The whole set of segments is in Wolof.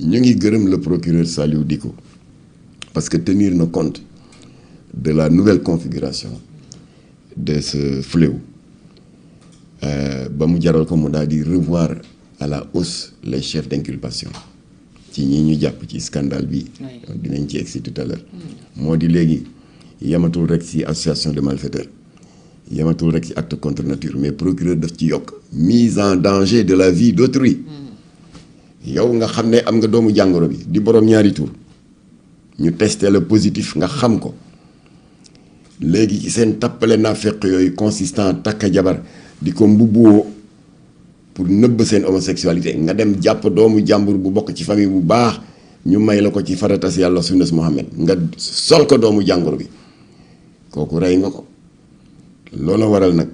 ñu ngi gërëm le procureur Saliou Dicko parce que tenir na compte de la nouvelle configuration de ce fléau ba mu jaral ko mu daal di revoir à la hausse les chefs d'inculpation ci ñi ñu jàpp ci scandale bi dinañ ci egsi tout à l'heure moo di léegi yamatul rek ci association de malfaiteurs yamatul rek ci acte contre nature mais procureur daf ci yokk mise en danger de la vie d'autrui yow nga xam ne am nga doomu jàngoro bi di boroom ñaari tur ñu testé le positif nga xam ko léegi ci seen tappale naa fekk yooyu consistant takka jabar di ko mbubbuwoo pour nëbb seen homosexualité nga dem jàpp doomu jàmbur bu bokk ci famille bu baax ñu may la ko ci faratas yàlla sunnas Muhammad nga sol ko doomu jàngoro bi kooku rey nga ko loolu waral nag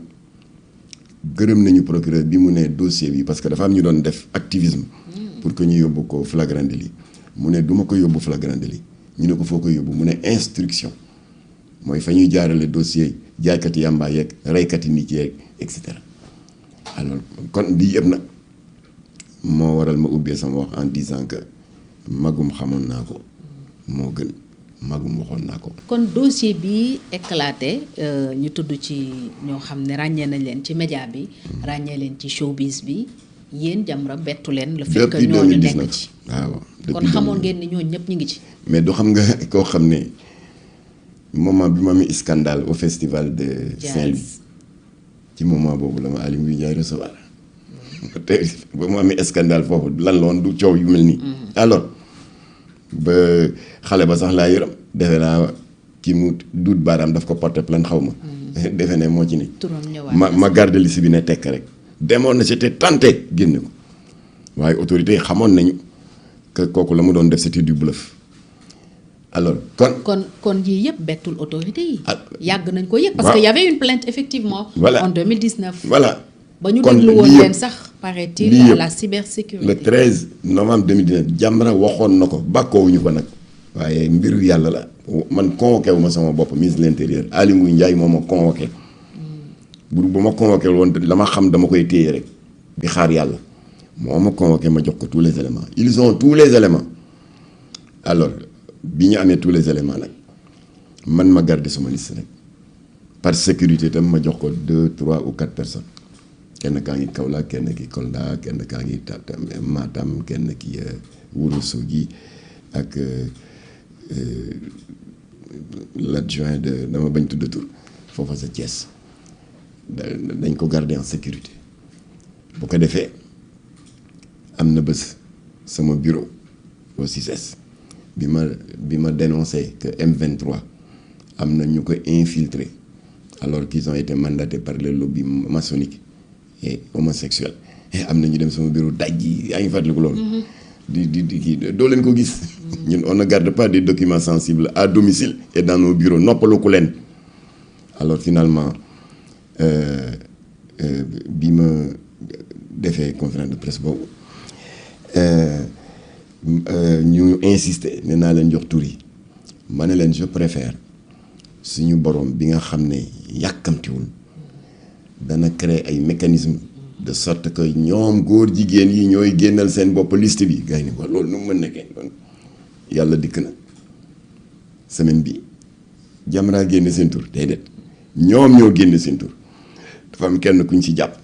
gërëm nañu procureur bi mu ne dossier bi parce que dafa am ñu doon def activisme pour que ñu yóbbu ko flagrant délit mu ne duma ko yóbbu flagrant délit ñu ne ko foo ko yóbbu mu ne instruction mooy fa ñuy jaarale dossier jaaykati yàmbaa yeeg reykati nit yeeg et cetera alors kon lii yëpp nag moo waral ma ubbee sama wax en disant que magum xamoon naa ko moo gën magum waxoon naa ko. kon dossier bi éclaté ñu tudd ci ñoo xam ne ràññee nañ leen ci média bi ràññee leen ci showbiz bi yéen Jamra bettu leen. le fait que ñooñu nekk ci waaw kon xamoon ngeen ni ñooñu ñëpp ñu ngi ci. mais du xam nga koo xam ne moment bi ma amee scandale au festival de Saint-Louis ci moment boobu la ma Aly Ngouille Ndiaye recevoir te ba mu amee scandale foofu lan la woon du coow yu mel nii. alors ba xale ba sax laa yërëm defe naa ki mu duut baaraam daf ko porter plainte xaw ma. defe ne moo ci ne. ma garde liste bi ne tekk rek. demoon na c'était tenté génn ko waaye autorités yi xamoon nañu que kooku la mu doon def c'était du bluff. alors kon yii yëpp bettul autorité yi. yàgg nañ ko yëg parce que y avait une plainte effectivement. voilà en 2019. voilà ba ñu déglu woon leen sax paraît-il à la cybersécurité. le 13 novembre 2019 Jamra waxoon na ko bàkkoowuñu ko nag waaye mbiru yàlla la man convoqué wu ma sama bopp ministre de l'intérieur Aly Ngouille Ndiaye moo ma convoqué. bu ma convoqué woon la ma xam dama koy téye rek di xaar yàlla moo ma convoqué ma jox ko tous les éléments ils ont tous les éléments alors. bi ñu amee tous les éléments nag man ma garder sama liste rek par sécurité tam ma jox ko 2, 3 ou 4 personnes kenn kaa ngi Kaolack kenn ki Kolda kenn kaa ngi Matam kenn ki Ourossogui ak l'adjoint de dama bañ tudd tur foofa sa Thiès dañ ko garder en sécurité bu ko defee am na bés sama bureau au CICES bi ma dénoncé que M23 am na ñu ko infiltré alors qu'ils ont été mandatés par le lobby maçonnique et homosexuel et am na ñu dem sama bureau daj ji yaa ngi fàttaliku loolu. di kii doo leen ko gis. ñun on ne garde pas des documents sensibles à domicile et dans nos bureaux noppalu ku leen alors finalement bi ma defee conférence de presse boobu. ñu insister ne naa leen jox tur yi ma ne leen je préfère suñu borom bi nga xam ne yàkkamtiwul dana créer ay mécanismes de sorte que ñoom góor jigéen yi ñooy génnal seen bopp liste bi gars yi ne ko loolu nu mu mën nekkee yàlla dikk na semaine bi Jamra génne seen tur déedéet ñoom ñoo génne seen tur dafa am kenn kuñ ci jàpp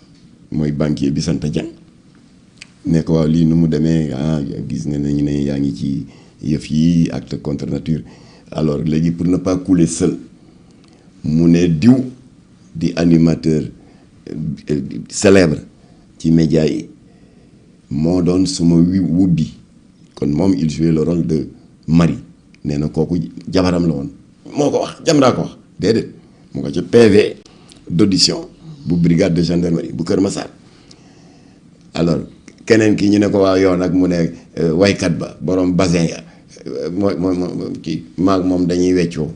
mooy banquier bi sant Dieng ne ko waaw lii nu mu demee gis nga ne ñu ne yaa ngi ci yëf yi acte contre nature alors léegi pour ne pas couler seul mu ne diw di animateur célèbre ci média yi moo doon suma wubbi kon moom il jouait le rôle de mari nee na kooku jabaram la woon moo ko wax Jamra ko wax déedéet mu ko ci PV d'audition bu brigade de gendarmerie bu Kër Massar alors keneen ki ñu ne ko waaw yow nag mu ne waykat ba borom basin ya mooy kii maag moom dañuy weccoo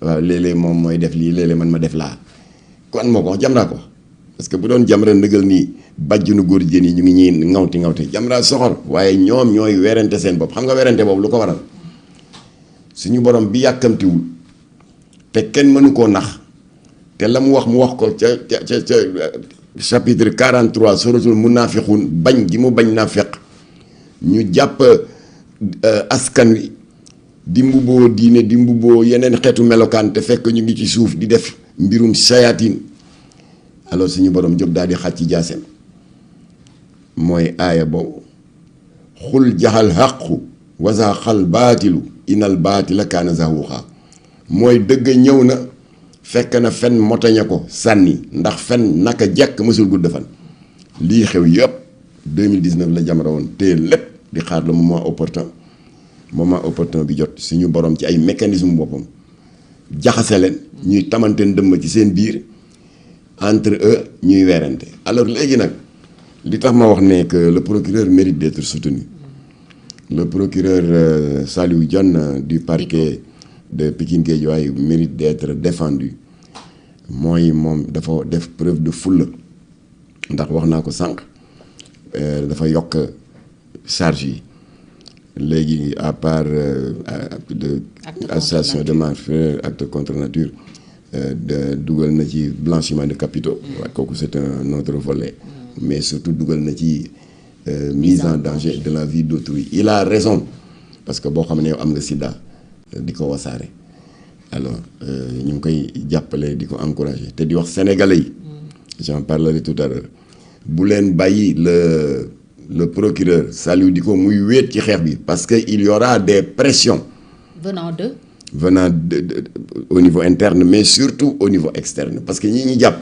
waaw léeg-léeg moom mooy def lii léeg-léeg man ma def laa kon moo ko wax Jamra ko parce que bu doon Jamra ndëgal nii bàjjunu góor jigéen yi ñu ngi ñuy ngawti Jamra soxor waaye ñoom ñooy werante seen bopp xam nga werante boobu lu ko waral suñu borom bi yàkkamtiwul te kenn mënu koo nax te la mu wax ko ca chapitre 43 suratul munafiqun bañ gi mu bañ naafeq ñu jàpp askan wi di mbubboo diine di mbubboo yeneen xeetu melokaan te fekk ñu ngi ci suuf di def mbirum sayaatin alors suñu borom jóg daal di xàcc ci jaaseem mooy aaya boobu xul jaxal xàqu wasaxal baatilu inal baatila kaana zahuuqa mooy dëgg ñëw na fekk na fen motaña ko sànni ndax fen naka jekk mësul gudd fan lii xew yëpp 2019 la Jamra woon te lépp di xaar le moment opportun bi jot suñu borom ci ay mécanisme boppam jaxase leen ñuy tamanteen dëmm ci seen biir entre eux ñuy weerante alors léegi nag li tax ma wax ne que le procureur mérite d'être soutenu le procureur Saliou Dione du parquet de Pikine Guédiawaye mérite d'être défendu mooy moom dafa def preuve de fulla ndax wax naa ko sànq dafa yokk charge yi léegi à part de association de malfaiteurs acte contre nature de dugal na ci blanchiment de capitaux waaye kooku c'est un autre volet mais surtout dugal na ci mise en danger de la vie d'autrui il a raison parce que boo xam ne yow am nga sida di ko wasaare alors ñu ngi koy jàppale di ko encourager te di wax sénégalais yi j'en parlerai tout à l'heure bu leen bàyyi le procureur Saliou Dicko muy wéet ci xeex bi parce que il y aura des pressions venant de au niveau interne mais surtout au niveau externe parce que ñi jàpp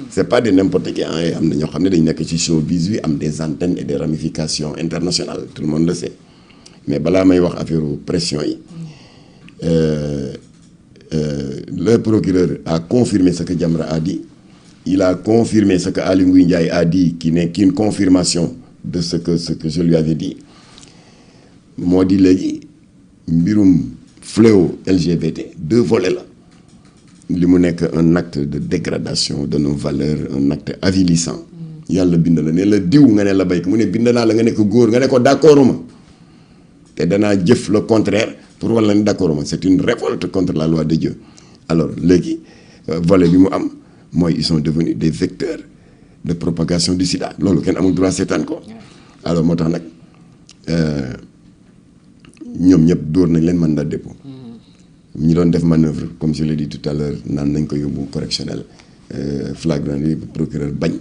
c'est pas de n'importe qui am na ñoo xam ne dañ nekk ci showbiz bi am des antennes et des ramifications internationales tout le monde le sait mais balaa may wax affaire pression yi le procureur a confirmé ce que Jamra a dit il a confirmé ce que Aly Ngouille Ndiaye a dit qui n'est qu'une confirmation de ce que je lui avais dit moo di léegi mbirum fléau LGBT 2 volets la li mu nekk un acte de dégradation de nos valeurs un acte avilissant yàlla bind la ne la diw nga ne la béyk mu ne bind naa la nga nekk góor nga ne ko d'accorduma te danaa jëf le contraire pour wala ne d'accorduma c'est une révolte contre la loi de Dieu alors léegi volet bi mu am mooy ils sont devenus des vecteurs de propagation du sida loolu kenn amul droit seetaan ko alors moo tax nag ñoom ñëpp dóor nañ leen mandat de dépôt ñi doon def manœuvre comme je l'ai dit tout à l'heure naan nañ ko yóbbu correctionnel flagrant yi procureur bañ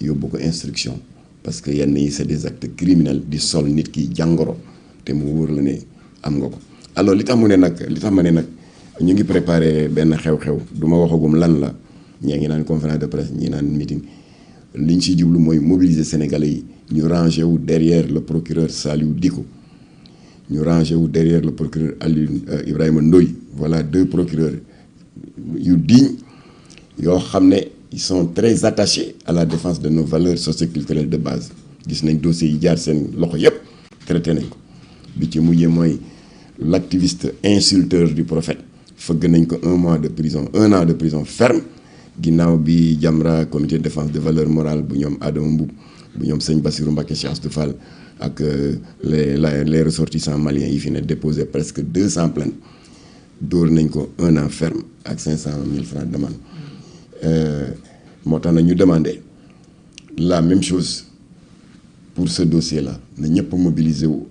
yóbbu ko instruction parce que yenn yi c'est des actes criminels di sol nit ki jàngoro te mu wóor la ne am nga ko alors li tax ma ne nag ñu ngi préparé benn xew-xew du ma waxagum lan la ñii ngi naan conférence de presse ñii naan meeting li ñu si jublu mooy mobiliser Sénégalais yi ñu rangé wu derrière le procureur Saliou Dicko ñu rangé wu derrière le procureur Ibrahima Ndoye voilà 2 procureurs yu dignes yoo xam ne ils sont très attachés à la défense de nos valeurs socioculturelles de base gis nañ dossiers yi jaar seen loxo yépp traité nañ ko bi ci mujjee mooy l'activiste insulteur du prophète fëgg nañ ko 1 an de prison ferme ginnaaw bi Jamra comité de défense des valeurs morales bu ñoom Adama Mboup bu ñoom sëñ Bassirou Mbacké Cheikh Astou Fall ak les ressortissants maliens yi fi ne déposé presque 200 plaintes dóor nañ ko 1 an ferme ak 500 000 francs d'amende moo tax na ñu demandé la même chose pour ce dossier là na ñëpp mobiliser wu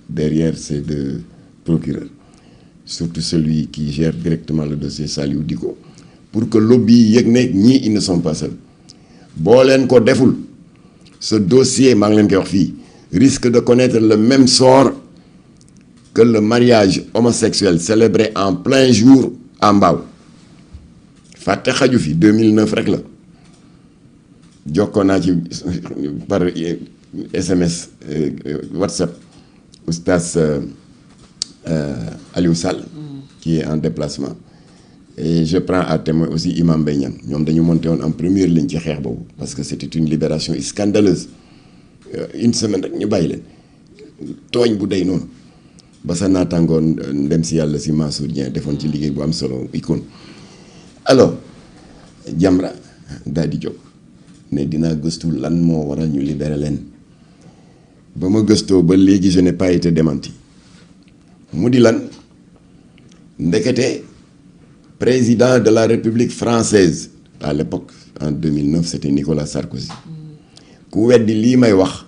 derrière ces 2 procureurs surtout celui qui gère directement le dossier Saliou Dicko pour que lobby yi yëg ne ñii ils ne sont pas seuls boo leen ko deful ce dossier maa ngi leen koy wax fii risque de connaître le même sort que le mariage homosexuel célébré en plein jour à Mbao fàtte xaju fi 2009 rek la jokkoo naa ci par SMS WhatsApp oustaz Aliou Sall qui est en déplacement et je prends à témoin aussi Imam Mbaye Niang ñoom dañu monté woon en première ligne ci xeex boobu parce que c'était une libération scandaleuse une semaine rek ñu bàyyi leen tooñ bu day noonu ba sa naataangoon ndem si yàlla si Mansour Dieng defoon ci liggéey bu am solo icône alors Jamra daal di jóg ne dinaa gëstu lan moo waral ñu libéré leen ba ma gëstoo ba léegi je n'ai pas été démenti mu di lan ndekete président de la République française à l'époque en 2009 c'était Nicolas Sarkozy ku weddi lii may wax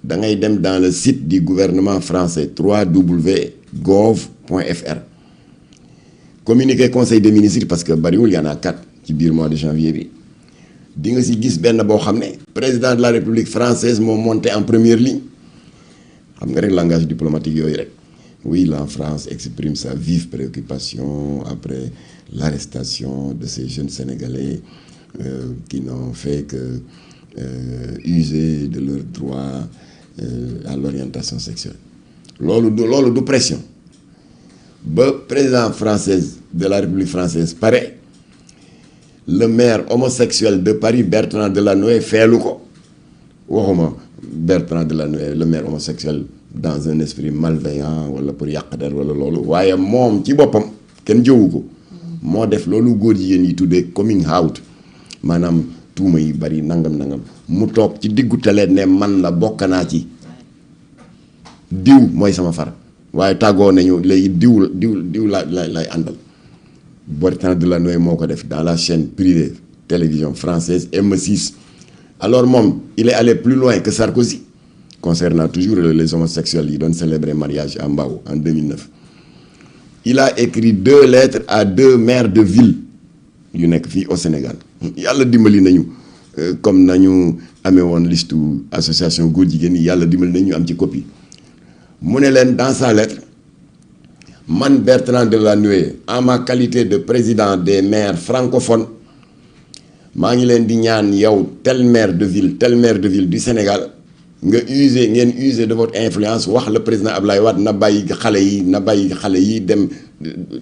da ngay dem dans le site du gouvernement français www.gov.fr communiqué conseil des ministres parce que bariwul y en a 4 ci biir mois de janvier bi di nga si gis benn boo xam ne président de la République française moo monté en première ligne xam nga rek langage diplomatique yooyu rek oui la France exprime sa vive préoccupation après l'arrestation de ces jeunes Sénégalais qui n'ont fait que user de leur droit à l'orientation sexuelle loolu du pression ba président française de la République française pare le maire homosexuel de Paris Bertrand Delanoë feelu ko waxuma Bertrand Delanoë le maire homosexuel dans un esprit malveillant wala pour yàq der wala loolu waaye moom ci boppam kenn jëwu ko moo def loolu góor jigéen yi tuddee coming out maanaam tuuma yi bari nangam mu toog ci diggu télé ne man la bokk naa ci diw mooy sama far waaye tàggoo nañu léegi diw lay àndal Bertrand Delanoë moo ko def dans la chaîne privée télévision française M6 alors moom il est allé plus loin que Sarkozy concernant toujours les homosexuels yi doon célébrer mariage à Mbao en 2009 il a écrit 2 lettres à 2 maires de ville yu nekk fii au Sénégal yàlla dimbali nañu comme nañu amee woon liste association góor jigéen yi yàlla dimbali nañu am ci copie mu ne leen dans sa lettre man Bertrand Delanoë en ma qualité de président des maires francophones maa ngi leen di ñaan yow tel maire de ville du Sénégal ngeen user de votre influence wax le président Ablaye Wade na bàyyi xale yi dem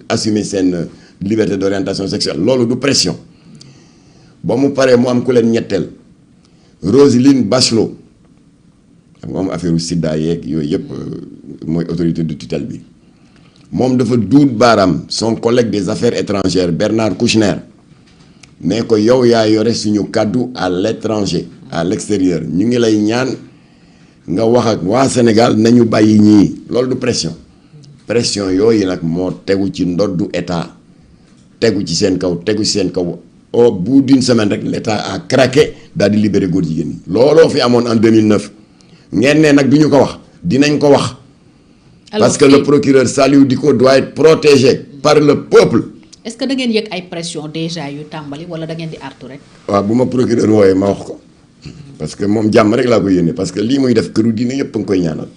assumer seen liberté d'orientation sexuelle loolu du pression ba mu paree mu am ku leen ñetteel Roselyne Bachelot xam nga am affaire u sida yeeg yooyu yëpp mooy autorité de tutelle bi moom dafa duut baaraam son collègue des affaires étrangères Bernard Kouchner ne ko yow yaa yore suñu kàddu à l'étranger à l'extérieur ñu ngi lay ñaan nga wax ak waa Sénégal nañu bàyyi ñii loolu du pression yooyu nag moo tegu ci ndoddu état tegu ci seen kaw au bout d'une semaine rek l'état a craqué daal di libéré góor jigéen ñi looloo fi amoon en 2009 ngeen ne nag du ñu ko wax dinañ ko wax parce que le procureur Saliou Dicko doit être protégé par le peuple. est-ce que da ngeen yëg ay pression déjà yu tàmbali wala da ngeen di artu rek. waaw bu ma procureur wooyee ma wax ko parce que moom jàmm rek laa ko yéene parce que lii muy def këru diine yëpp a ngi koy ñaanal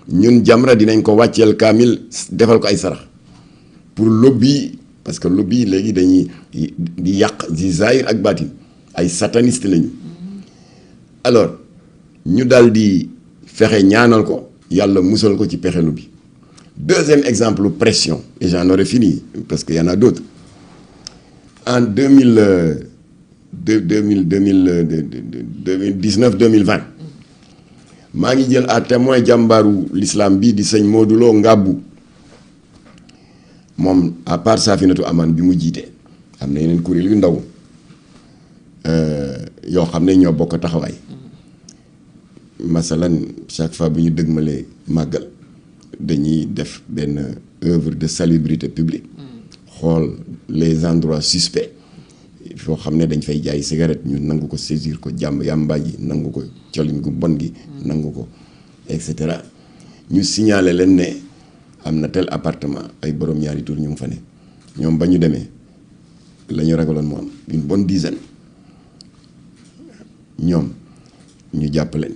ñun Jamra dinañ ko wàcceel kaamil defal ko ay sarax pour lobby parce que lobby léegi dañuy di yàq di zahir ak baatin ay sataniste lañu alors ñu daal di fexe ñaanal ko yàlla musal ko ci pexelu bi. Deuxième exemple pression et j'en aurais fini parce qu'il y en a d'autres en 2019-2020 maa ngi jël à témoin jàmbaaru l'islam bi di sëñ Modou Lo Ngabou moom à part Safinatu Aman bi mu jiite am na yeneen kuréel yu ndaw yoo xam ne ñoo bokk taxawaay masalan chaque fois bu ñu dëgmalee màggal dañuy def benn œuvre de salubrité publique xool les endroits suspects foo xam ne dañ fay jaay cigarette ñu nangu ko saisir ko yàmbaa ji nangu ko colin gu bon gi nangu ko et cetera ñu signaler leen ne am na tel appartement ay borom ñaari tur ñu ngi fa ne ñoom ba ñu demee la ñu ragaloon mu am une bonne dizaine ñoom ñu jàpp leen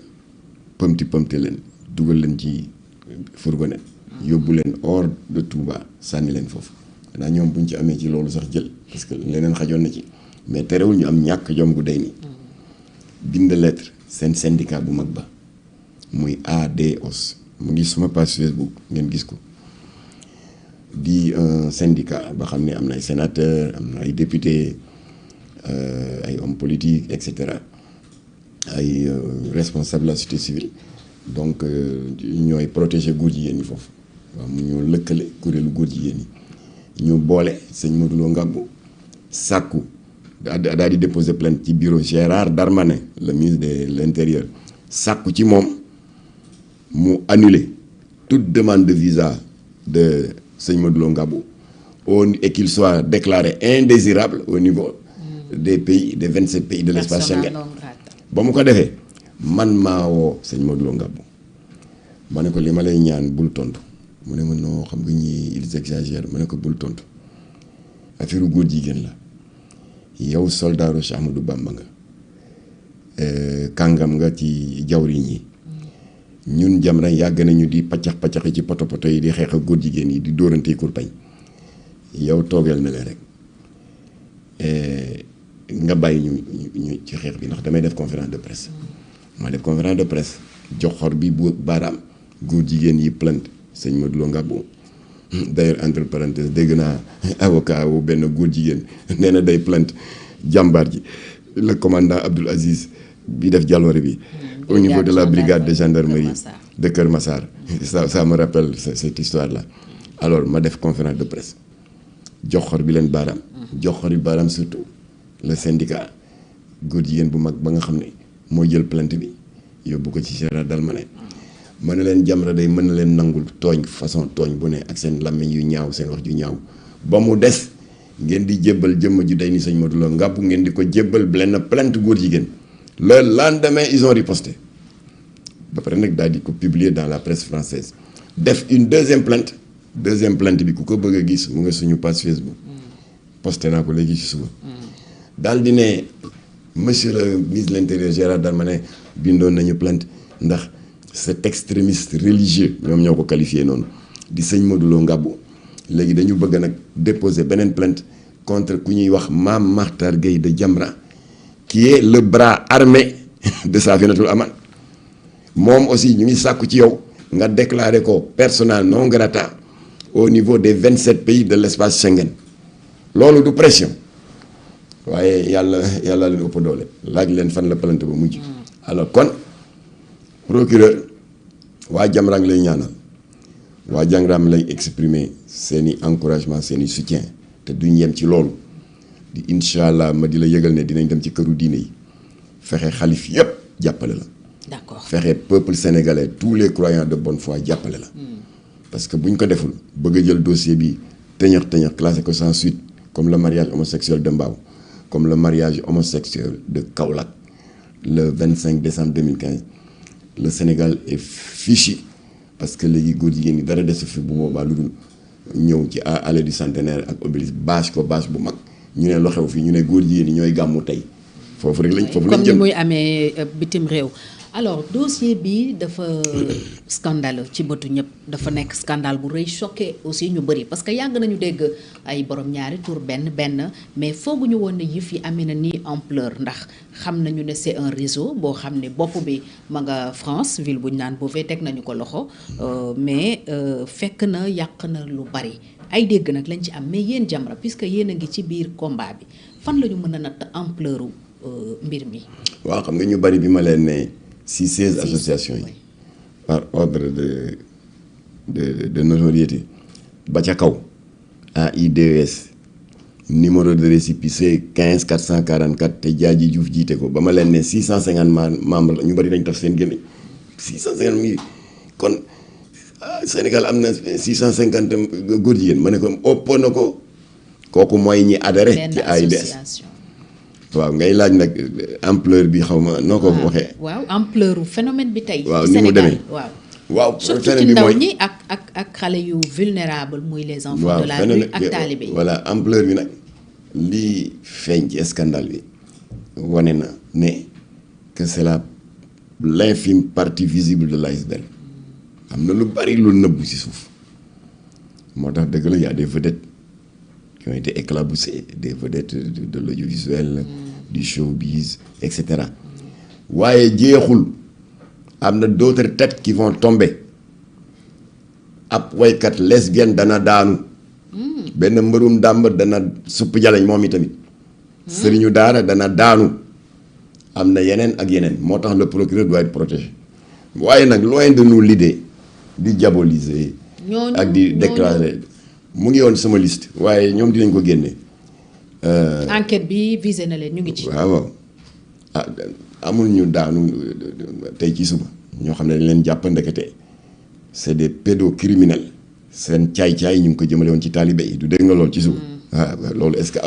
pëmte leen dugal leen ci fourgonnette yóbbu leen hors de Touba sànni leen foofu xanaa ñoom buñ ci amee ci loolu sax jël parce que leneen xajoon na ci mais terewul ñu am ñàkk jom gu day ni bind lettre seen syndicat bu mag ba muy ADOS mu ngi suma page Facebook ngeen gis ko di un syndicat ba xam ne am na ay sénateur am na ay député ay hommes politiques et cetera ay responsable de la société civile donc ñooy protéger góor jigéen ñi foofu waaw mu ñoo lëkkale kuréelu góor jigéen ñi ñu boole sëñ Modou Lo Ngabou sàkku daal di déposer plainte ci bureau Gérard Darmanin le ministre de l'Intérieur sàkku ci moom mu annuler toute demande de visa de sëñ Modou Lo Ngabou et qu'il soit déclaré indésirable au niveau des pays des 27 pays de l'espace Schengen ba mu ko defee man maa woo sëñ Modou Lo Ngabou ma ne ko li ma lay ñaan bul tontu mu ne ma non xam nga ñii ils exagèrent ma ne ko bul tontu affaire góor jigéen la yow soldaaru Cheikh Ahmadou Bamba nga kàngam nga ci jawriñ yi ñun Jamra yàgg nañu di paccax-paccaxi ci poto poto yi di xeex ak góor jigéen yi di dóorante kurpañ yow toogeel na leen rek nga bàyyi ñu ci xeex bi ndax damay def conférence de presse ma def conférence de presse joxor bi bu baaraam góor jigéen yi plainte sëñ Modou Lo Ngabou d'ailleurs entre parenthèses dégg naa avocat wu benn góor jigéen nee na day plainte jàmbaar ji le commandant Abdoul Aziz bi def jàlloore bi au niveau de la brigade de gendarmerie de Kër Massar ça me rappelle cette histoire là alors ma def conférence de presse joxor bi leen baaraam joxor bi baaraam surtout le syndicat góor jigéen bu mag ba nga xam ne moo jël plainte bi yóbbu ko ci Gérard Dalmanin mën na leen Jamra day mën na leen nangul tooñ façon tooñ bu ne ak seen làmmiñ yu ñaaw seen wax ju ñaaw ba mu des ngeen di jébbal jëmm ju day ni sëñ Modou Lo Ngabou ngeen di ko jébbal benn plainte góor jigéen le lendemain ils ont riposté ba pare nag daal di ko publier dans la presse française def une deuxième plainte bi ku ko bëgg a gis mu nga suñu page Facebook posté naa ko léegi ci suba daal di ne monsieur le ministre de l'Intérieur Gérard Darmanin bindoon nañu plainte ndax cet extrémiste religieux ñoom ñoo ko qualifié noonu di sëñ Modou Lo Ngabou léegi dañu bëgg nag déposer beneen plainte contre ku ñuy wax Mame Makhtar Gueye de Jamra qui est le bras armé de Safinatul Aman moom aussi ñu ngi sàkku ci yow nga déclarer ko persona non grata au niveau des 27 pays de l'espace Schengen loolu du pression waaye yàlla leen ëpp doole laaj leen fan la plainte ba mujj alors kon procureur waa Jamra ngi lay ñaanal waa Jamra mi lay exprimer seeni encouragement seeni soutien te duñ yem ci loolu di incha allah ma di la yëgal ne dinañ dem ci këru diine yi fexe xalif yépp jàppale la. D'accord. fexe peuple sénégalais tous les croyants de bonne foi jàppale la. parce que buñ ko deful bëgg a jël dossier bi tëñëx classé ko sans suite comme le mariage homosexuel de Mbao comme le mariage homosexuel de Kaolack le 25 décembre 2015 le Sénégal est fichu parce que léegi góor jigéen ñi dara desu fi bu boobaa lu dul ñëw ci allée du centenaire ak obélisque bâche bu mag ñu ne lu xew fii ñu ne góor jigéen ñi ñooy gàmmu tey foofu rek lañ foofu lañ jëm comme ni muy amee bitim réew. alors dossier bi dafa scandaleux ci bëtu ñëpp dafa nekk scandale bu rëy choqué aussi ñu bëri parce que yàgg nañu dégg ay borom ñaari tur benn mais fooguñu woon ne yëf yi amee na nii ampleur ndax xam nañu ne c'est un réseau boo xam ne bopp bi ma nga France ville bu ñu naan Beauvais teg nañu ko loxo mais fekk na yàq na lu bari ay dégg nag lañ ci am mais yéen Jamra puisque yéen a ngi ci biir combat bi fan la ñu mën a natt ampleur mbir mi. waaw xam nga ñu bari bi ma leen ne. si 16 associations yi par ordre de notoriété ba ca kaw AIDS numéro de récépissé 15 444 te Diadji Diouf jiite ko ba ma leen ne 650 membres la ñu bari dañ tax seen génne 650 mille kon Sénégal am na 650 góor jigéen ma ne ko ëpp na ko kooku mooy ñi adhéré ci AIDS waaw ngay laaj nag ampleur bi xaw ma noo ko waxee. waaw ampleur phénomène bi tey. waaw ni mu demee waaw surtout ci ndaw ñi ak xale yu vulnérable muy les enfants de la rue ak talibé yi. voilà ampleur bi nag lii feeñ ci scandale bi wane na ne que c'est l'infime partie visible de l'iceberg am na lu bari lu nëbbu ci suuf moo tax dëgg la y a des vedettes qui ont été éclaboussées, des vedettes de l'audiovisuel, du showbiz, etc. waaye jeexul am na d'autres têtes qui vont tomber ab waykat lesbienne dana daanu benn mbërum dàmb dana supp jalañ moom itamit sëriñu daara dana daanu am na yeneen ak yeneen moo tax le procureur doit être protégé waaye nag loin de nous l'idée di diaboliser ak di déclarer mu ngi woon sama liste waaye ñoom dinañ ko génne. enquête bi visé na leen ñu ngi ci. waaw amul ñu daanu tey ci suba ñoo xam ne dañ leen jàpp ndekete c'est des pédocriminels seen caay-caay ñu ngi ko jëmale woon ci taalibe yi du dégg nga loolu ci suba. waaw loolu est-ce que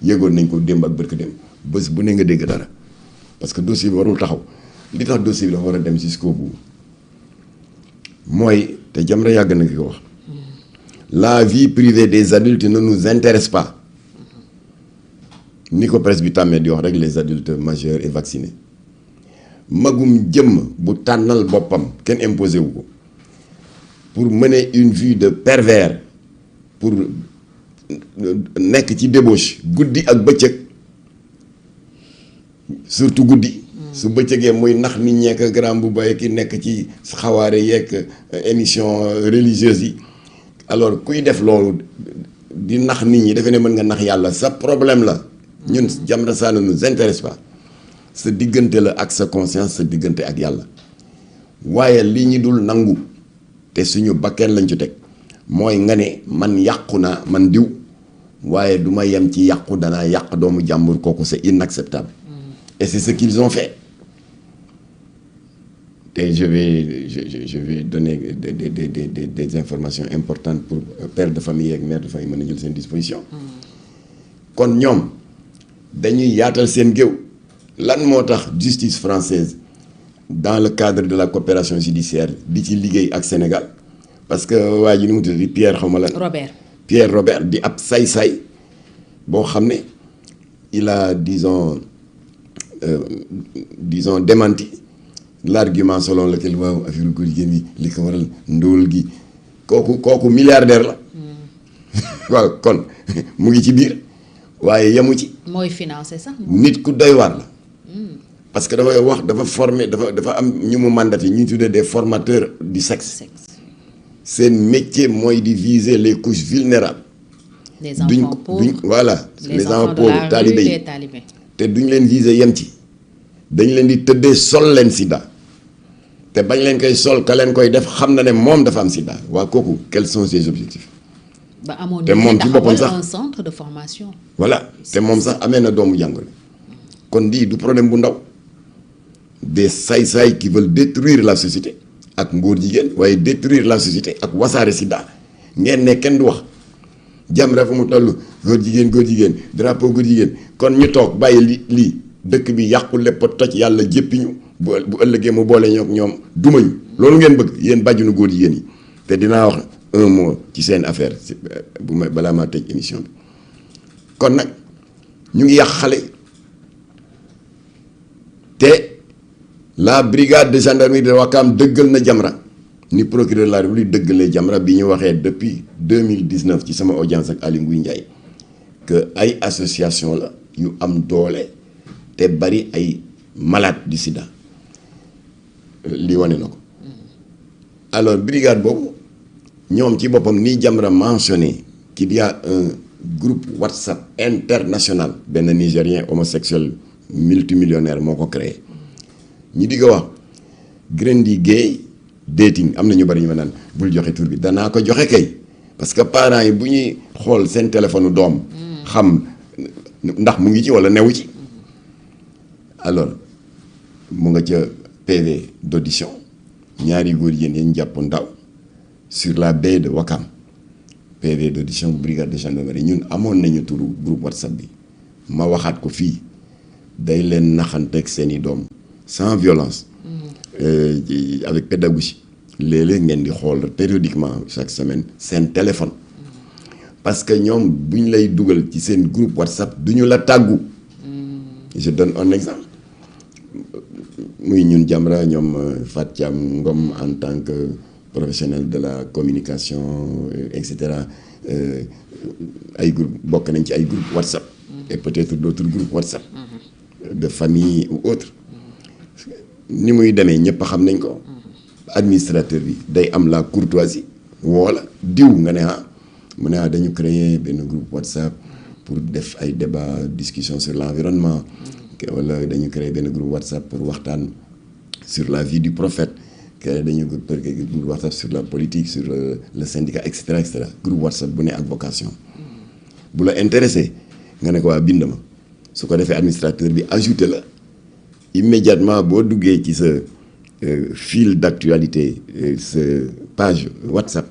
yëgoon nañ ko démb ak bërka démb bés bu ne nga dégg dara parce que dossier bi warul taxaw li tax dossier bi dafa war a dem jusqu'au bout mooy te Jamra yàgg na ki ko wax la vie privée des adultes ne nous intéresse pas ni ko presse bi tàmmee di wax rek les adultes majeurs et vaccinés magum jëmm bu tànnal boppam kenn imposé wu ko pour mener une vie de pervers pour nekk ci débauche guddi ak bëccëg surtout guddi su bëccëgee muy nax nit ñeek grand bu bay ki nekk ci xawaare yeeg émission religieuse yi alors kuy def loolu di nax nit ñi defe ne mën nga nax yàlla sa problème la ñun Jamra ça ne nous intéresse pas sa diggante la ak sa conscience sa diggante ak yàlla waaye li ñu dul nangu te suñu bakkeen lañ ci teg mooy nga ne man yàqu naa man diw waaye du ma yem ci yàqu danaa yàq doomu jàmbur kooku c'est inacceptable et c'est ce qu'ils ont fait et je vais donner des informations importantes pour père de famille ak mère de famille mën a jël seen disposition kon ñoom dañuy yaatal seen géew lan moo tax justice française dans le cadre de la coopération judiciaire di ci liggéey ak Sénégal parce que waa ji ni mu tudd Pierre xaw ma lan Pierre Robert di ab say-say boo xam ne il a disons démenti l'argument selon lequel waaw affaire góor jigéen yi li ko waral ndóol gi kooku milliardaire la waaw kon mu ngi ci biir waaye yemu ci mooy financé sax nit ku doy waar la parce que dafay wax dafa former dafa am ñu mu mandaté ñu tuddee des formateurs du sexe seen métier mooy di viser les couches vulnérables les enfants pauvres voilà les enfants pauvres talibé yi te duñ leen viser yem ci dañ leen di tëddee sol leen sida te bañ leen koy sol ka leen koy def xam na ne moom dafa am sida waa kooku quels sont ses objectifs ba amoon te moom ci boppam sax un centre de formation voilà te moom sax amee na doomu jàngoro kon lii du problème bu ndaw des saay-saay qui veulent détruire la société ak ngóor jigéen waaye détruire la société ak wasaare sida ngeen ne kenn du wax Jamra fu mu toll góor jigéen drapeau góor jigéen kon ñu toog bàyyi lii dëkk bi yàqu lépp toj yàlla jéppiñu bu ëllëgee mu boole ñoog ñoom dumañu loolu ngeen bëgg yéen bàjjunu góor jigéen yi te dinaa wax un mot ci seen affaire bu ma balaa maa tëj émission bi kon nag ñu ngi yàq xale te la brigade de gendarmerie de Ouakam dëggal na Jamra ni procureur de la République dëggalee Jamra bi ñu waxee depuis 2019 ci sama audience ak Aly Ngouille Ndiaye que ay association la yu am doole te bari ay malade du sida li wane na ko alors brigade boobu ñoom ci boppam ni Jamra mentionné qu'il y a un groupe WhatsApp international benn Nigérien homosexuel multimillionnaire moo ko créé ñi di ko wax Grendy Gay dating am na ñu bari ñu ma naan bul joxe tur bi danaa ko joxe kay parce que parents yi bu ñuy xool seen téléphone doom xam ndax mu ngi ci walla newu ci alors mu nga ca PV d'audition ñaari góor yéen yañ jàpp ndaw sur la baie de Ouakam PV d'audition brigade de gendarmerie ñun amoon nañu turu groupe WhatsApp bi ma waxaat ko fii day leen naxanteeg seeni doom sans violence avec pédagogie léeg-léeg ngeen di xool périodiquement chaque semaine seen téléphone parce que ñoom bu ñu lay dugal ci seen groupe WhatsApp du ñu la tàggu je donne un exemple muy ñun Jamra ñoom Fat Thiam Ngom en tant que professionnel de la communication et cetera ay groupe bokk nañ ci ay groupe WhatsApp et peut-être d'autres groupes WhatsApp de famille ou autre ni muy demee ñëpp xam nañ ko administrateur bi day am la courtoisie wala diw nga ne mu ne dañu créer benn groupe WhatsApp pour def ay débat discussion sur l'environnement wala dañu créer benn groupe WhatsApp pour waxtaan sur la vie du prophète dañu groupe WhatsApp sur la politique sur le syndicat et cetera groupe WhatsApp bu ne ak vocation bu la intéressé nga ne ko waa bind ma su ko defee administrateur bi ajouté la immédiatement boo duggee ci sa fil d'actualité sa page WhatsApp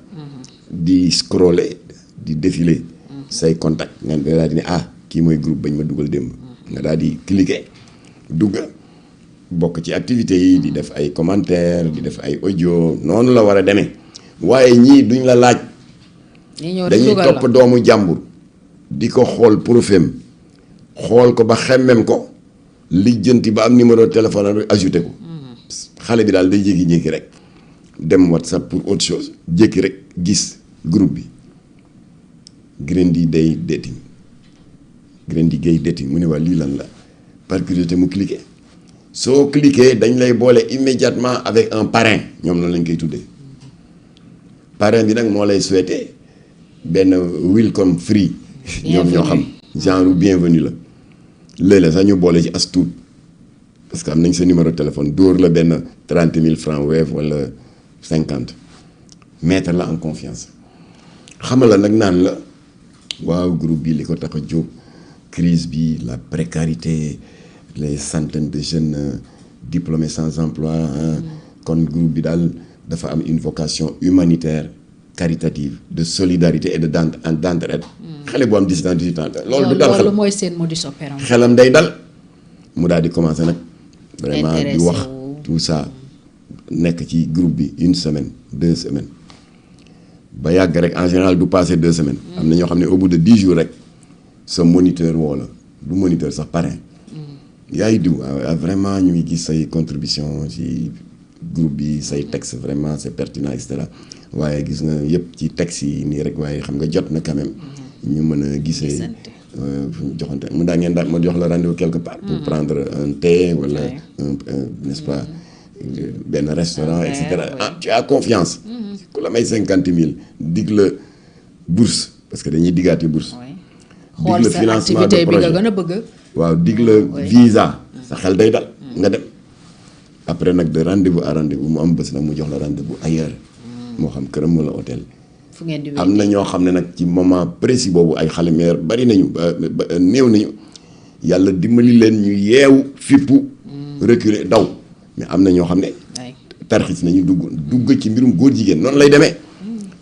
di scroller di défiler say contact nga daal di ne kii mooy groupe bañ ma dugal démb nga daal di cliquer dugga bokk ci activités yi di def ay commentaires di def ay audio noonu la war a demee waaye ñii duñ la laaj dañuy topp doomu jàmbur di ko xool profil xool ko ba xemmem ko lijjanti ba am numéro téléphone rek ajouté ko xale bi daal day jékki-jékki rek dem WhatsApp pour autre chose jékki rek gis groupe bi Grendy Day dating Grendy Gay dating mu ne waa lii lan la par curiosité mu cliqué soo cliqué dañ lay boole immédiatement avec un parrain ñoom noonu lañ koy tuddee parrain bi nag moo lay souhaité benn welcome free ñoom ñoo xam genre bienvenue la léeg-léeg sax ñu boole ci as tuut parce que am nañ sa numéro téléphone dóor la benn 30 000 francs Wave wala 50 mettre la en confiance xamal la nag naan la waaw groupe bi li ko tax a jóg crise bi la précarité les centaines de jeunes diplômés sans emploi kon groupe bi daal dafa am une vocation humanitaire caritative de solidarité et de d'entraide xale bu am 17 ans 18 ans loolu du dal xel loolu mooy seen modus operandi xelam day dal mu daal di commencer nag vraiment di wax tout ça nekk ci groupe bi 1 semaine 2 semaines ba yàgg rek en général du passer 2 semaines am na ñoo xam ne au bout de 10 jours rek sa moniteur woo la du moniteur sax parrain yaay diw vraiment ñu ngi gis say contribution ci groupe bi say texte vraiment c'est pertinent et cetera waaye gis nga yëpp ci texte yi nii rek waaye xam nga jot na quand même ñu mën a gisee fu ñu joxante mu daa ngeen daal ma jox la rendez-vous quelque part pour prendre un thé wala un n'est-ce pas benn restaurant et cetera tu as confiance ku la may 50 000 dig la bourse parce que dañuy diggaate bourse dig la financement de projet bi nga gën a bëgg waaw dig la visa sa xel day dal nga dem après nag de rendez-vous à rendez-vous mu am bés nag mu jox la rendez-vous ailleurs moo xam këram wala hôtel fu ngeen di am na ñoo xam ne nag ci moment précis boobu ay xale meer bari nañu néew nañu yàlla dimbali leen ñu yeewu fippu reculer daw mais am na ñoo xam ne tarxis nañu dugg ci mbirum góor jigéen noonu lay demee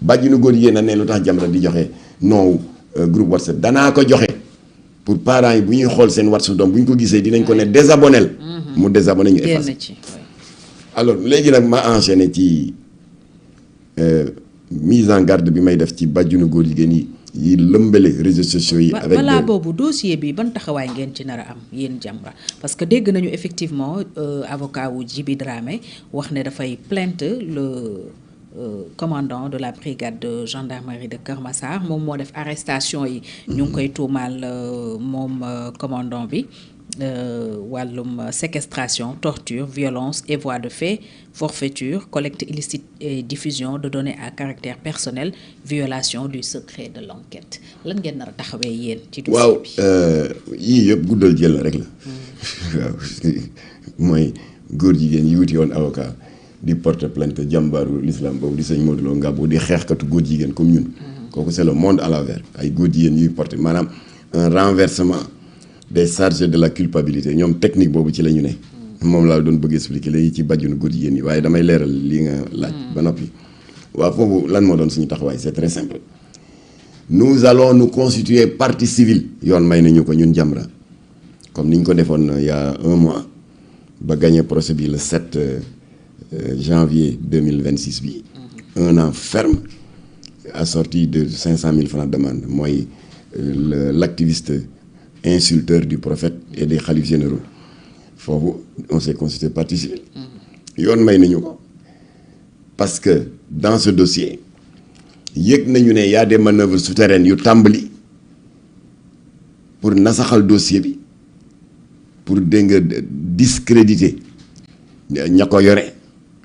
bàjjinu góor jigéen na ne lu tax Jamra di joxe non groupe WhatsApp danaa ko joxe pour parents yi bu ñuy xool seen WhatsApp doom bu ñu ko gisee dinañ ko ne désabonnel mu désabonné ñu effacé alors léegi nag ma enchaîné ci mise en garde bi may def ci bàjjunu góor jigéen yi lëmbale réseaux sociaux yi. avec balaa boobu dossier bi ban taxawaay ngeen ci nar a am yéen Jamra parce que dégg nañu effectivement avocat wu Djiby Dramé wax ne dafay plainte le commandant de la brigade de gendarmerie de Keur Massar moom moo def arrestation yi. ñu ngi koy tuumaal moom commandant bi. wàllum séquestration torture violence et voies de fait forfaiture collecte illicite et diffusion de données à caractère personnel violation du secret de l'enquête lan ngeen nar a taxawee yéen ci dossier bi waaw yii yëpp guddal jël rek la waaw mooy góor jigéen yi wuti woon avocat di porter plainte jàmbaaru l'islam boobu di sëñ Modou Lo Ngabou di xeexkatu góor jigéen comme ñun kooku c'est le monde à l'envers ay góor jigéen yuy porter maanaam un renversement des charges de la culpabilité ñoom technique boobu ci la ñu ne moom laa doon bëgg expliquer léegi ci bàjjunu góor jigéen yi waaye damay leeral li nga laaj ba noppi waaw foofu lan moo doon suñu taxawaay c'est très simple nous allons nous constituer partie civile yoon may nañu ko ñun Jamra comme ni ñu ko defoon il y a 1 mois ba gagné procès bi le 7 janvier 2026 bi 1 an ferme assorti de 500 000 francs d'amende mooy l'activiste insulteur du prophète et des khalifes généraux foofu on s'est constitué partie civile yoon may nañu ko parce que dans ce dossier yëg nañu ne y a des manœuvres souterraines yu tàmbali pour nasaxal dossier bi pour dégg nga discréditer ña ko yore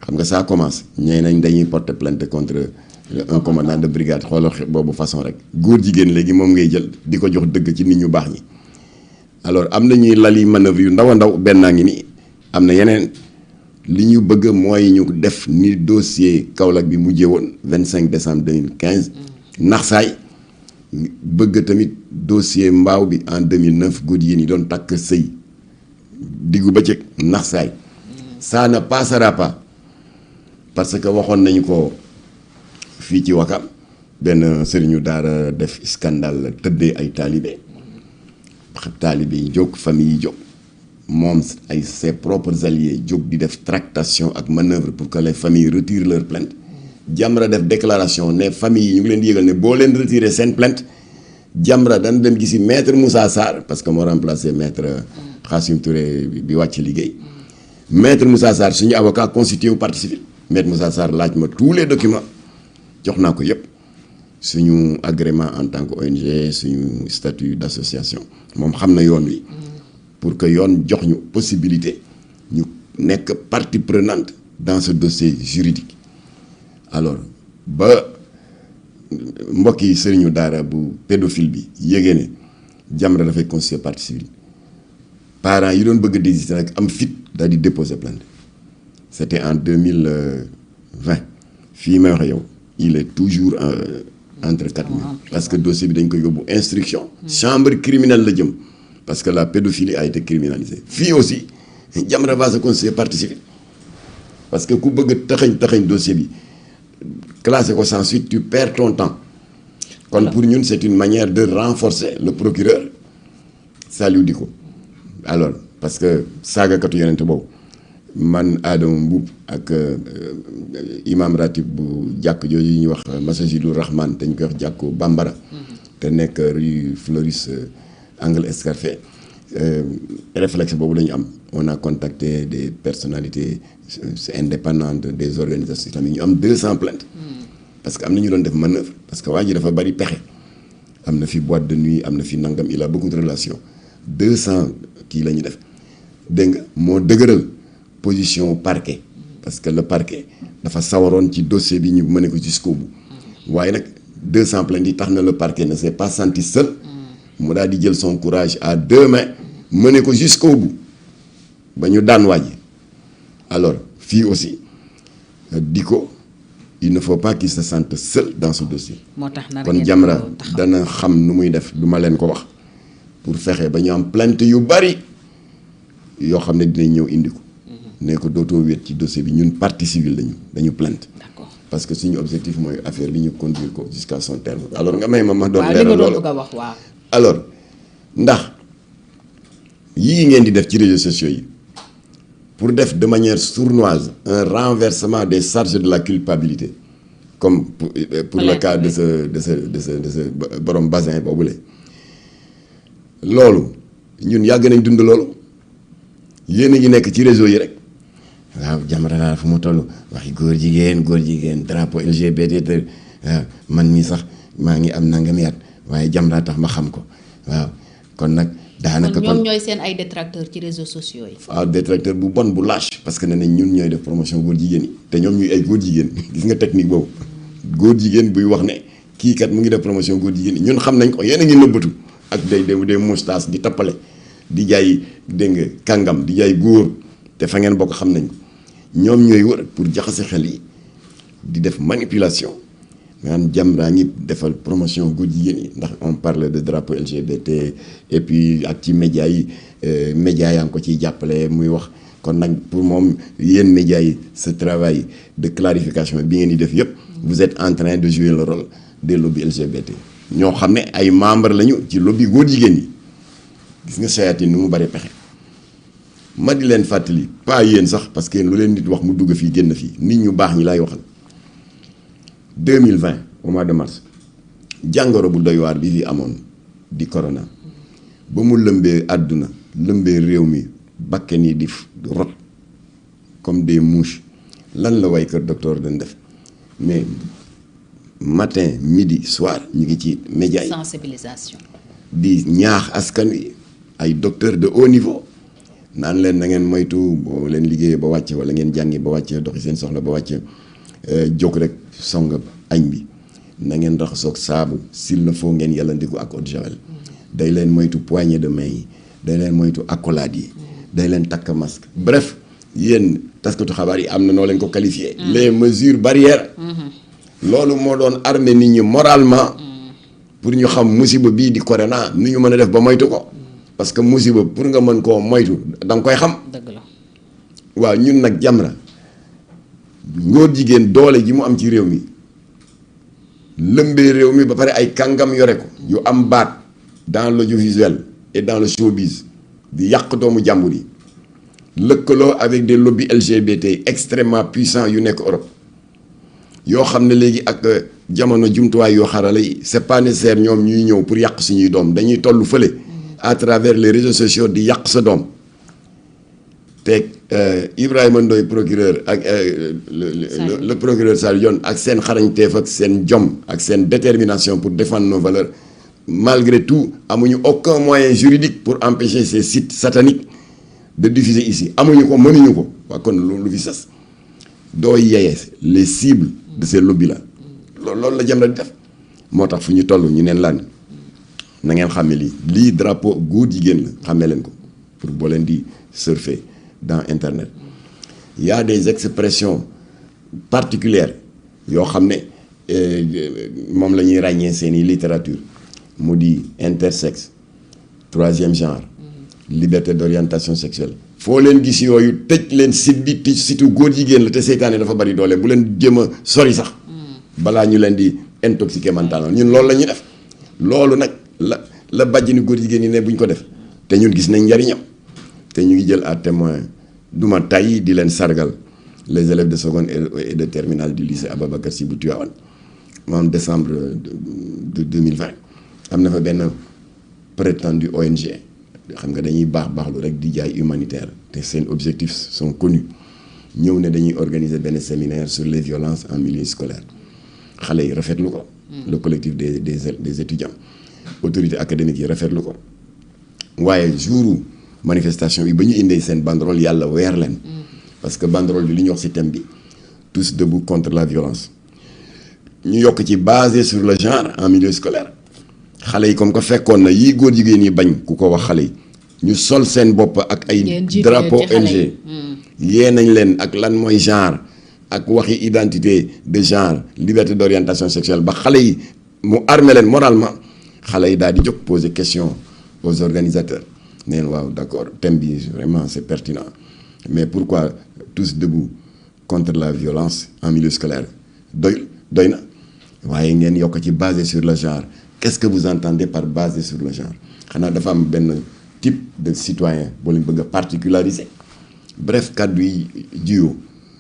xam nga ça commence ñee nañ dañuy porter plainte contre un commandant de brigade xoolal boobu façon rek góor jigéen léegi moom ngay jël di ko jox dëgg ci nit ñu baax ñi alors am na ñuy lali manœuvre yu ndaw a ndaw benn naa ngi nii am na yeneen li ñu bëgg mooy ñu def ni dossier Kaolack bi mujjee woon 25 décembre 2015 naxsaay bëgg tamit dossier mbaaw bi en 2009 góor jigéen yi doon takk sëy diggu bëccëg naxsaay ça ne passera pas parce que waxoon nañu ko fii ci Wakam benn sëriñu daara def scandale tëddee ay taalibe yi jóg famille yi jóg moom ay ses propres alliés jóg di def tractation ak manœuvre pour que les familles retirent leur plainte Jamra def déclaration ne famille yi ñu ngi leen di yëgal ne boo leen retirer seen plainte Jamra dana dem gisi maître Moussa Sarr parce que moo remplacé maître Khassim Touré bi wàcc liggéey maître Moussa Sarr suñu avocat constitué wu partie civile maître Moussa Sarr laaj ma tous les documents jox naa ko yëpp suñu agrément en tant que ONG suñu statut d'association moom xam na yoon wi pour que yoon jox ñu possibilité ñu nekk partie prenante dans ce dossier juridique alors ba mbokk yi sëriñu daara bu pédophile bi yégée ne Jamra dafay constituer partie civile parents yi doon bëgg a désister nag am fit daal di déposer plainte c'était en 2020 fii may wax yow il est toujours entre quatre murs parce que dossier bi dañ ko yóbbu instruction chambre criminelle la jëm parce que la pédophilie a été criminalisée fii aussi Jamra va se constituer partie civile parce que ku bëgg taxañ dossier bi classé ko sans suite tu perds ton temps kon pour ñun c'est une manière de renforcer le procureur Saliou Dicko alors parce que saagakatu yonente boobu man Adama Mbuub ak imam ratib bu jàkk jooju ñuy wax Masajidul Rahman te ñu koy wax jàkku Bambara te nekk rue Floris angle Escarfet réflexe boobu la ñu am on a contacté des personnalités indépendantes des organisations islamiques ñu am 200 plaintes parce que am na ñu doon def manœuvre parce que waa ji dafa bari pexe am na fi boîte de nuit am na fi nangam il a beaucoup de relations 200 kii la ñu def dégg nga moo dëgëral position parquet parce que le parquet dafa sawaroon ci dossier bi ñu mëne ko jusqu'au bout waaye nag 200 plaintes yi tax na le parquet ne s'est pas senti seul mu daal di jël son courage à deux mains mëne ko jusqu'au bout ba ñu daan waa ji alors fii aussi Dicko il ne faut pas qu'il se sente seul dans ce dossier moo tax kon Jamra dana xam nu muy def du ma leen ko wax pour fexe ba ñu am plainte yu bari yoo xam ne dinañ ñëw indi ko ne ko dootoo wéet ci dossier bi ñun partie civile lañu dañu plainte parce que suñu objectif mooy affaire bi ñu conduire ko jusqu'à son terme alors nga may ma doon leeral loolu alors ndax yii ngeen di def ci réseaux sociaux yi pour def de manière sournoise un renversement des charges de la culpabilité comme pour le cas de ce borom basin boobule loolu ñun yàgg nañ dund loolu yéen a ngi nekk ci réseau yi rek waaw Jamra daal fu mu toll waxi góor jigéen drapeau LGBT man mii sax maa ngi am nangami at waaye Jamra tax ma xam ko waaw kon nag daanaka kon ñoom ñooy seen ay détracteurs ci réseaux sociaux yi. waaw détracteur bu bon bu lâche parce que nee nañ ñun ñooy def promotion góor jigéen yi te ñoom ñuy ay góor jigéen gis nga technique boobu góor jigéen buy wax ne kii kat mu ngi def promotion góor jigéen yi ñun xam nañ ko yéen a ngi nëbbatu ak des moustaches di tappale di jaay dégg nga kàngam di jaay góor te fa ngeen bokk xam nañ ko ñoom ñooy wër pour jaxase xel yi di def manipulation maanaam Jamra ngi defal promotion góor jigéen yi ndax on parle de drapeau LGBT et puis ak ci média yi média yaa ngi ko ciy jàppale muy wax kon nag pour moom yéen média yi ce travail de clarification bi ngeen di def yëpp vous êtes en train de jouer le rôle des lobbies LGBT ñoo xam ne ay membres lañu ci lobby góor jigéen yi gis nga sayaatin nu mu bari pexe ma di leen fàttali pas yéen sax parce que lu leen nit wax mu dugg fii génn fii nit ñu baax ñi laay waxal 2020 au mois de mars jàngoro bu doy waar bi fi amoon di corona ba mu lëmbee àdduna lëmbee réew mi bakken yi di rot comme des mouches lan la way kër docteur dañ def mais matin midi soir ñu ngi ci média yi sensibilisation di ñaax askan wi ay docteur de haut niveau naan leen na ngeen moytu boo leen liggéeyee ba wàcce wala ngeen jàngi ba wàcce doxi seen soxla ba wàcce jóg rek song añ bi na ngeen raxasoog saabu s'il le faut ngeen yàllandiku ak eau de javel day leen moytu poignée de main yi day leen moytu accolade yi day leen takk masque bref yéen taskatu xabaar yi am na noo leen ko qualifié les mesures barrières loolu moo doon armé nit ñi moralement pour ñu xam musiba bii di corona nu ñu mën a def ba moytu ko parce que musiba pour nga mën koo moytu da nga koy xam dëgg la waaw ñun nag Jamra ngóor jigéen doole ji mu am ci réew mi lëmbee réew mi ba pare ay kàngam yore ko yu am baat dans l'audiovisuel et dans le showbiz di yàq doomu jàmbur yi lëkkaloo avec des lobbies LGBT extrêmement puissants yu nekk Europe yoo xam ne léegi ak jamono jumtuwaay yoo xarala yi c'est pas nécessaire ñoom ñuy ñëw pour yàq suñuy doom dañuy toll fële à travers les réseaux sociaux di yàq sa doom te Ibrahima Ndoye procureur ak le procureur Saliou Dione ak seen xarañteef ak seen jom ak seen détermination pour défendre nos valeurs malgré tout amuñu aucun moyen juridique pour empêcher ces sites sataniques de diffuser ici amuñu ko mënuñu ko waa kon lu fi sas doo yeyee les cibles de ces lobbies là loolu la Jamra di def moo tax fu ñu toll ñu neen laan na ngeen xàmme lii drapeau góor jigéen la xàmmee leen ko pour boo leen di surfer dans internet il y a des expressions particulières yoo xam ne moom la ñuy ràññee seeni littérature mu di intersexe troisième genre liberté d'orientation sexuelle foo leen gis yooyu tëj leen site bi tëj situ góor jigéen la te seytaane dafa bari doole bu leen jëm a sori sax balaa ñu leen di intoxiquer mentalement ñun loolu la ñuy def loolu nag la bàjjini góor jigéen yi ne buñ ko def te ñun gis nañ njariñam te ñu ngi jël à témoin duma tàyyi di leen sargal les élèves de seconde et de terminale du lycée Ababacar Sy bu Tivaouane en décembre de 2020 am na fa benn prétendu ONG xam nga dañuy baaxlu rek di jaay humanitaire te seen objectifs sont connus ñëw ne dañuy organiser benn séminaire sur les violences en milieu scolaire xale yi rafetlu ko le collectif des étudiants autorités académiques yi rafetlu ko waaye jouru manifestation bi ba ñu indee seen banderole yàlla weer leen parce que banderole bi li ñu wax ci thème bi tous debout contre la violence ñu yokk ci basé sur le genre en milieu scolaire xale yi comme que fekkoon na yii góor jigéen yi bañ ku ko wax xale yi ñu sol seen bopp ak ay drapeau ONG yee nañ leen ak lan mooy genre ak waxi identité de genre liberté d'orientation sexuelle ba xale yi mu armé leen moralement xale yi daal di jóg poser question aux organisateurs neen waaw d'accord thème bi vraiment c'est pertinent mais pourquoi tous debout contre la violence en milieu scolaire doy na waaye ngeen yokk ci basé sur le genre qu'est-ce que vous entendez par basé sur le genre xanaa dafa am benn type de citoyen boo leen bëgg a particulariser bref kàddu yi jiyoo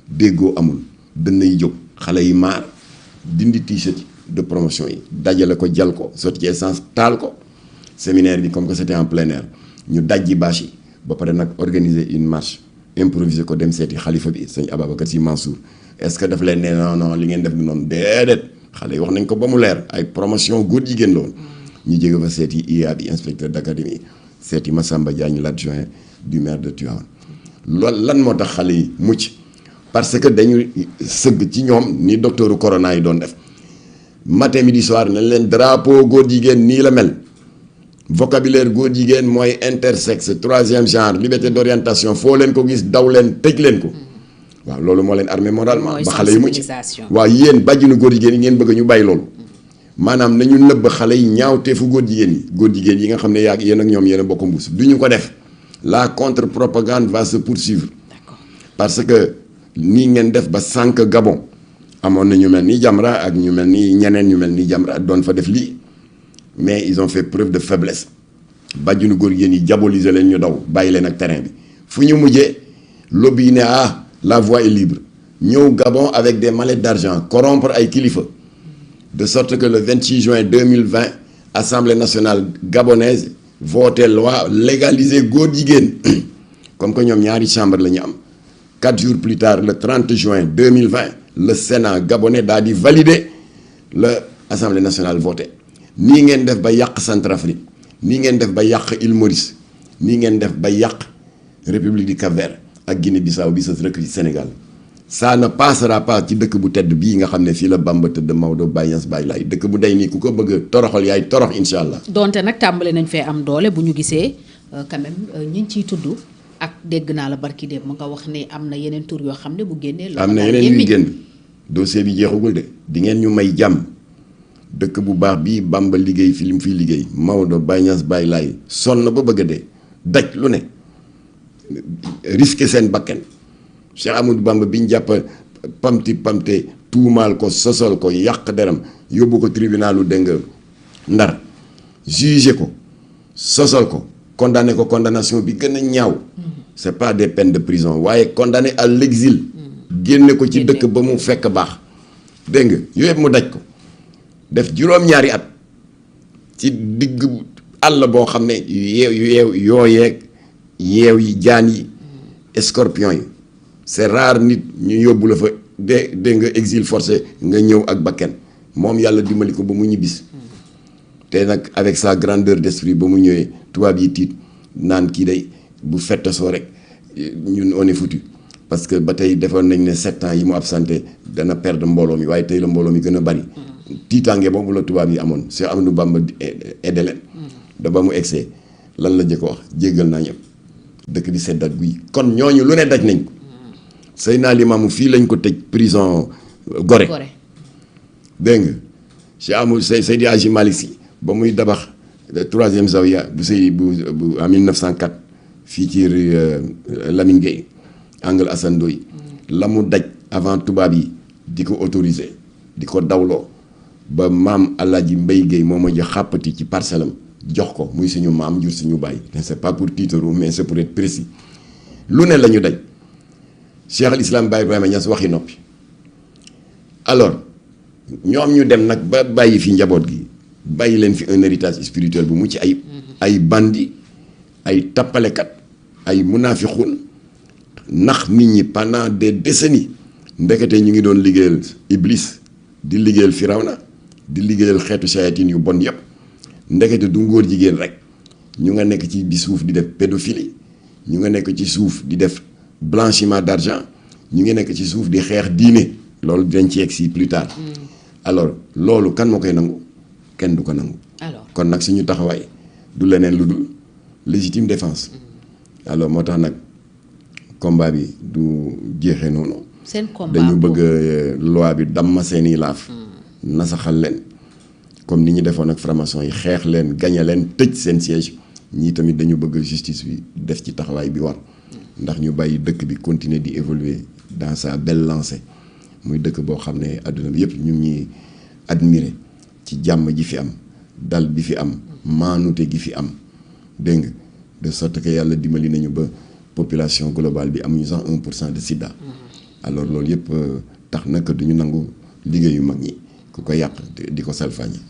déggoo amul dënn yi jóg xale yi maar dindi t-shirt de promotion yi dajale ko jal ko sotti ci essence taal ko séminaire bi comme que c'était en plein air ñu dajji bâche yi ba pare nag organiser une marche improviser ko dem seeti xalifa bi sëñ Ababacar Sy Mansour est-ce que daf leen ne non li ngeen def du noonu déedéet xale yi wax nañ ko ba mu leer ay promotion góor jigéen la woon ñu jóge fa seeti IA bi inspecteur d'académie seeti Massamba Diagne l'adjoint du maire de Tivaouane loolu lan moo tax xale yi mucc parce que dañu sëgg ci ñoom ni docteuru corona yi doon def matin midi soir nañ leen drapeau góor jigéen nii la mel vocabulaire góor jigéen mooy intersexe troisième genre liberté d'orientation foo leen ko gis daw leen tëj leen ko waaw loolu moo leen armé moralement ba xale yi mucc waaw yéen bàjjinu góor jigéen yi ngeen bëgg ñu bàyyi loolu maanaam nañu nëbb xale yi ñaawteefu góor jigéen yi nga xam ne yaa yéen ak ñoom yéen a bokk mbuus du ñu ko def la contre-propagande va se poursuivre parce que nii ngeen def ba sànq Gabon amoon na ñu mel ni Jamra ak ñu mel ni ñeneen ñu mel ni Jamra doon fa def lii mais ils ont fait preuve de faiblesse bàjjinu góor jigéen yi diaboliser leen ñu daw bàyyi leen ak terrain bi fu ñu mujjee lobby yi ne la voie est libre ñëw Gabon avec des mallettes d'argent corrompre ay kilifa de sorte que le 26 juin 2020 Assemblée nationale gabonaise voté loi légaliser góor jigéen comme que ñoom ñaari chambre la ñu am 4 jours plus tard le 30 juin 2020 le Sénat gabonais daal di valider le Assemblée nationale voté nii ngeen def ba yàq Centrafrique nii ngeen def ba yàq Île Maurice nii ngeen def ba yàq République du Cap-Vert ak Guinée-Bissau bi sës rek ci Sénégal ça ne passera pas ci dëkk bu tedd bii nga xam ne fii la Bamba tëdd Maodo Baye Niass Baye Laye dëkk bu day nii ku ko bëgg a toroxal yaay torox incha allah. donte nag tàmbale nañ fee am doole bu ñu gisee quand même ñi ngi ciy tudd ak dégg naa la barki démb nga wax ne am na yeneen tur yoo xam ne bu génnee. am na yeneen yuy génn dossier bi jeexagul de di ngeen ñu may jàmm dëkk bu baax bii Bamba liggéey fi li mu fiy liggéey Maodo Baye Niass Baye Laye sonn ba bëgg a dee daj lu ne risqué seen bakken Cheikh Amadou Bamba bi ñu jàpp pamte tuumaal ko sosol ko yàq deram yóbbu ko tribunalu dégg nga Ndar jugé ko sosol ko condamné ko condamnation bi gën a ñaaw c'est pas des peines de prison waaye condamné à l'exil génne ko ci dëkk ba mu fekk baax dégg nga yooyu yëpp mu daj ko def juróom-ñaari at ci digg àll boo xam ne yooyeeg yeew yi jaan yi scorpion yi c'est rare nit ñu yóbbu la fa dégg nga exil forcé nga ñëw ak bakken moom yàlla dimbali ko ba mu ñibbis te nag avec sa grandeur d'esprit ba mu ñëwee tubaab yi tiit naan kii day bu fette soo rek ñun on est foutu parce que ba tey defoon nañ ne 7 ans yi mu absenté dana perdre mbooloo mi waaye tey la mbooloo mi gën a bari tiitaange boobu la tubaab yi amoon Cheikh Amadou Bamba aidé leen da ba mu egsee lan la jëkk wax jéggal naa ñëpp dëkk bi seddat guy kon ñooñu lu ne daj nañ ko Seydina Limaamu fii lañ ko tëj prison Gorée dégg nga Cheikh Amadou Seydi Hadji Malick Sy ba muy dabax 3e zawiya bu en 1904 fii ci Lamine Gueye angle Assane Ndoye la mu daj avant tubaab yi di ko autoriser di ko dawloo ba maam Alaaji Mbay Gueye moo ma jox xàppati ci parcelle am jox ko muy suñu maam jur suñu baay c'est pas pour titre mais c'est pour être précis lu ne la ñu daj Cheikh al Islam Baye Ibrahima Niass waxi noppi alors ñoom ñu dem nag ba bàyyi fi njaboot gi bàyyi leen fi un héritage spirituel bu mucc ayib ay bandi ay tappalekat ay munaafiqun nax nit ñi pendant des décennies ndekete ñu ngi doon liggéeyal Iblis di liggéeyal Firawna di liggéeyal xeetu shayatin yu bon yëpp ndekete du ngóor jigéen rek ñu nga nekk ci bi suuf di def pédophilie ñu nga nekk ci suuf di def blanchiment d'argent ñu ngi nekk ci suuf di xeex diine loolu dinañ ci yegg si plus tard alors loolu kan moo koy nangu kenn du ko nangu kon nag suñu taxawaay du leneen lu dul légitime défense alors moo tax nag combat bi du jeexee noonu seen combat dañu bëgg loi bi damma seeni laaf nasaxal leen comme ni ñu defoon ak franc-maçon yi xeex leen gañe leen tëj seen siège ñii tamit dañu bëgg justice bi def ci taxawaay bi war ndax ñu bàyyi dëkk bi continuer di évoluer dans sa belle lancée muy dëkk boo xam ne àdduna bi yëpp ñu ngi ñuy admirer ci jàmm ji fi am dal bi fi am maanute gi fi am dégg nga de sorte que yàlla dimbali nañu ba population globale bi amuñu sax 1% de sida alors loolu yëpp tax na que duñu nangu liggéeyu mag ñi ku ko yàq di ko salfaañi